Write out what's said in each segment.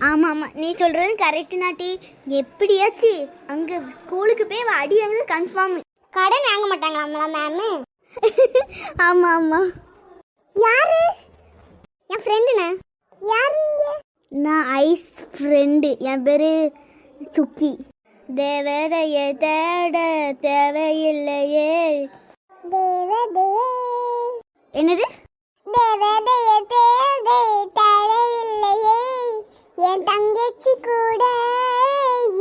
ஆமாம் ஆமாம், நீ சொல்கிறது கரெக்டு நாட்டி. எப்படியாச்சு அங்கே ஸ்கூலுக்கு போய் அடி வாங்குறது கன்ஃபார்ம். கடன் வாங்க மாட்டாங்களாம்ல மேமு? ஆமாம் ஆமாம். யாரு? என் ஃப்ரெண்டுண்ணே. யாரு நீங்க? நான் ஐஸ் ஃப்ரெண்டு, என் பேர் சுக்கி. தேவதையை தேட தேவையில்லையே. தேவதையே. என்னது? தேவதையை தேட தேவையில்லையே, என் தங்கச்சி கூட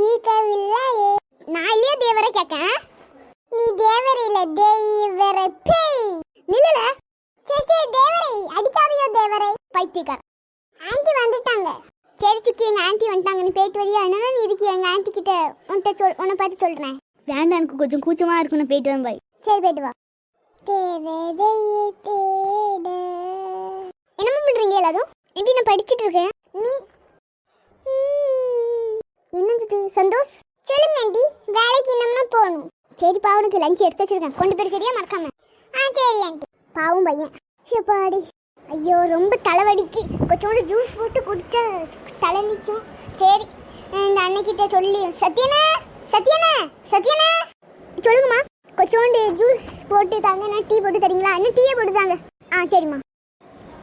ஈர்க்கவில்லையே. நான் இல்லையே தேவரை கேட்கேன். நீ தேவரை இல்ல, தேவரை பேய். நில்லுல. சரி சரி தேவரை அடிக்காதையோ தேவரை. பைத்தியக்கார. ஆண்டி வந்துட்டாங்க. சரி சுக்கி, எங்க ஆண்டி வந்துட்டாங்க, நீ போயிட்டு வரியா? என்னன்னா நீ இருக்கி எங்க ஆண்டி கிட்ட உன்னை பார்த்து சொல்றேன். வேண்டாம், எனக்கு கொஞ்சம் கூச்சமாக இருக்குன்னு போயிட்டு வந்து பாய். சரி போயிட்டு வா. தேவதையை தேட. என்னமா பண்றீங்க எல்லாரும்? எப்படி நான் படிச்சுட்டு இருக்கேன். நீ என்னது சந்தோஷ்? சொல்லுங்க ஆண்டி. வேலைக்கு இன்னம்னா போகணும். சரிப்பா, அவனுக்கு லஞ்ச் எடுத்து வச்சிருக்கேன், கொண்டு போய் சரியா மறக்காம. சரி ஆண்டி. பாவம் பையன். பாடி. ஐயோ ரொம்ப தலைவலிக்கு. கொஞ்சோண்டு ஜூஸ் போட்டு குடிச்சா தலை நிற்கும். சரி இந்த அன்னைக்கிட்ட சொல்லி சத்யனா சத்யனா சத்யனா சொல்லுங்கம்மா, கொஞ்சோண்டு ஜூஸ் போட்டு தாங்க, நான் டீ போட்டு தரீங்களா? இன்னும் டீயே போட்டு தாங்க. சரிம்மா.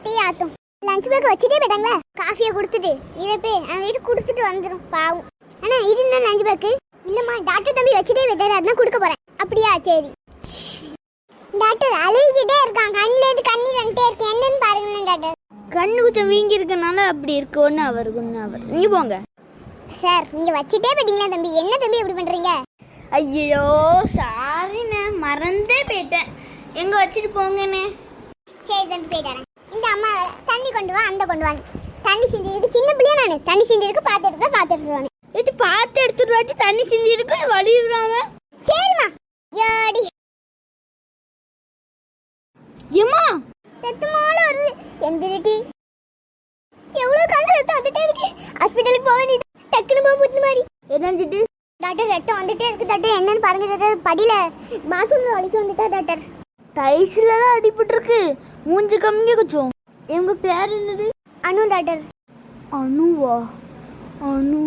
டீ ஆட்டும். லஞ்ச் பேக் வச்சுட்டே போயிட்டாங்களா? காஃபியை கொடுத்துட்டு இதை போய் அவங்க வீட்டு கொடுத்துட்டு வந்துடும். பாவம். அண்ணா இது என்ன லஞ்ச் பேக்கு? இல்லைம்மா, டாக்டர் தம்பி வச்சுட்டே போயிட்டாரு, அதான் கொடுக்க போகிறேன். அப்படியா? சரி. டாக்டர் அழுகிட்டே இருக்கான், கண்ணில் இருந்து கண்ணீர் வந்துட்டே இருக்கு, என்னன்னு பாருங்களேன் டாக்டர். கண்ணு கொஞ்சம் வீங்கி இருக்கனால அப்படி இருக்கு. ஒன்று அவர் நீ போங்க சார். நீங்கள் வச்சுட்டே போயிட்டீங்களா தம்பி? என்ன தம்பி எப்படி பண்ணுறீங்க? ஐயோ சாரிண்ணே, மறந்தே போயிட்டேன். எங்கே வச்சுட்டு போங்கண்ணே. சரி தம்பி போயிட்டாரேன். இந்த அம்மா தண்ணி கொண்டு வா, அந்த கொண்டு வாங்க. தண்ணி சிந்தி இருக்கு, சின்ன பிள்ளையா நான். தண்ணி சிந்தி இருக்கு, பார்த்து எடுத்துருவானே. பார்த்து எடுத்துட்டு வாட்டி தண்ணி சிந்தி இருக்கு, வழி விடாம. சரிம்மா. ஜாடி ஏமா செத்துமால வருது. எந்திரிட்டி. எவ்வளவு கண்ணு ரத்தம் வந்துட்டே இருக்கு. ஹாஸ்பிட்டலுக்கு போக வேண்டியது. டக்குனு போக புத்து மாதிரி. என்னஞ்சிட்டு? டாக்டர் ரத்தம் வந்துட்டே இருக்கு டாக்டர், என்னன்னு பாருங்க டாக்டர். படியில பாத்ரூம்ல வலிக்கு வந்துட்டா டாக்டர். டைஸ்ல தான் அடிபட்டு இருக்கு. மூஞ்சி கம்மிங்க கொஞ்சம். எங்க பேர் என்னது? அனு டாக்டர். அனுவா? அனு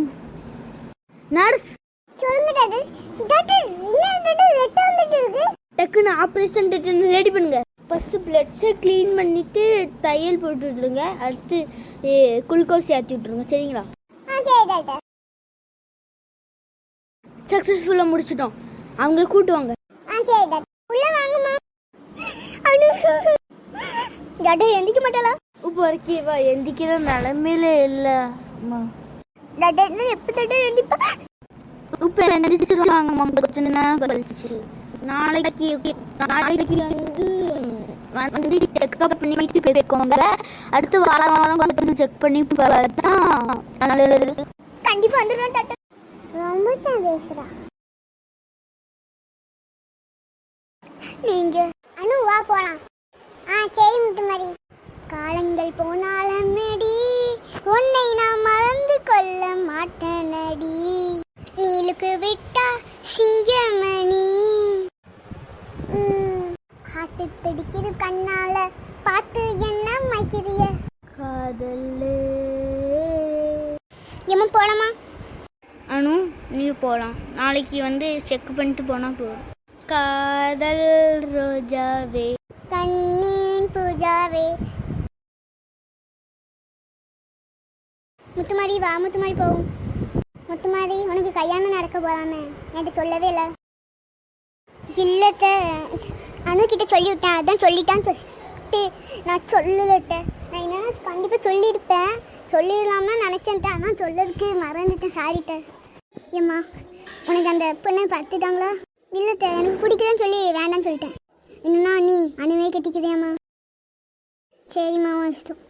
நர்ஸ். சொல்லுங்க டாக்டர். டாக்டர் என்ன டாக்டர் ரத்தம் வந்துட்டு இருக்கு? டக்குன்னு ஆப்ரேஷன் திட்டம் ரெடி பண்ணுங்க. ஃபஸ்ட்டு பிளட்ஸை க்ளீன் பண்ணிவிட்டு தையல் போட்டு விட்ருங்க. அடுத்து குளுக்கோஸ் ஏற்றி விட்ருங்க. சரிங்களா? சரி டாக்டர். சக்ஸஸ்ஃபுல்லாக முடிச்சிட்டோம். அவங்கள கூட்டுவாங்க. சரி டாக்டர். உள்ள வாங்கம்மா. அனு டாக்டர் எந்திக்க மாட்டாளா? இப்போ வரைக்கும் எந்திக்கிற நிலமையில இல்லை டாக்டர். என்ன எப்போ டாக்டர் எந்திப்பா? இப்போ எந்திரிச்சிருவாங்கம்மா, கொஞ்சம் நேரம் கழிச்சு. நாளைக்கு வந்து செக்அப் பண்ணிட்டு போய்க்கோங்க. அடுத்து வாரம் கொஞ்சம் செக் பண்ணி பார்த்தா நல்லது. கண்டிப்பாக வந்துடுவேன் டாக்டர். ரொம்ப தான் பேசுகிறா நீங்கள். அனு வா போகலாம். சரி முத்து மாதிரி. காலங்கள் போனாலும் நடி, உன்னை நான் மறந்து கொள்ள மாட்டேன் நடி. நீலுக்கு விட்டா சிங்கமணி. காட்டு பிடிக்கிற கண்ணால பார்த்து என்ன மைக்கிறிய காதல்லே. ஏமா போலாமா? அனு நீ போகலாம். நாளைக்கு வந்து செக் பண்ணிட்டு போனால் போதும். காதல் ரோஜாவே கண்ணின் பூஜாவே. முத்துமாரி வா, முத்துமாரி போகும். முத்துமாரி உனக்கு கல்யாணம் நடக்க போறானே, என்கிட்ட சொல்லவே இல்லை. இல்லத்த அனு கிட்ட சொல்லிவிட்டேன், அதான் சொல்லிட்டான்னு சொல்லிட்டு நான் சொல்லலட்டேன். நான் என்ன கண்டிப்பாக சொல்லியிருப்பேன், சொல்லிடலாம்னா நினச்சேன், ஆனால் சொல்லதுக்கு மறந்துட்டேன். சாரிட்ட. ஏம்மா உனக்கு அந்த பொண்ணை பார்த்துட்டாங்களா? இல்லத்த எனக்கு பிடிக்கலன்னு சொல்லி வேண்டான்னு சொல்லிட்டேன். இன்னும் நீ அனுவே கட்டிக்கிறியாம்மா? சரிம்மா இஷ்டம்.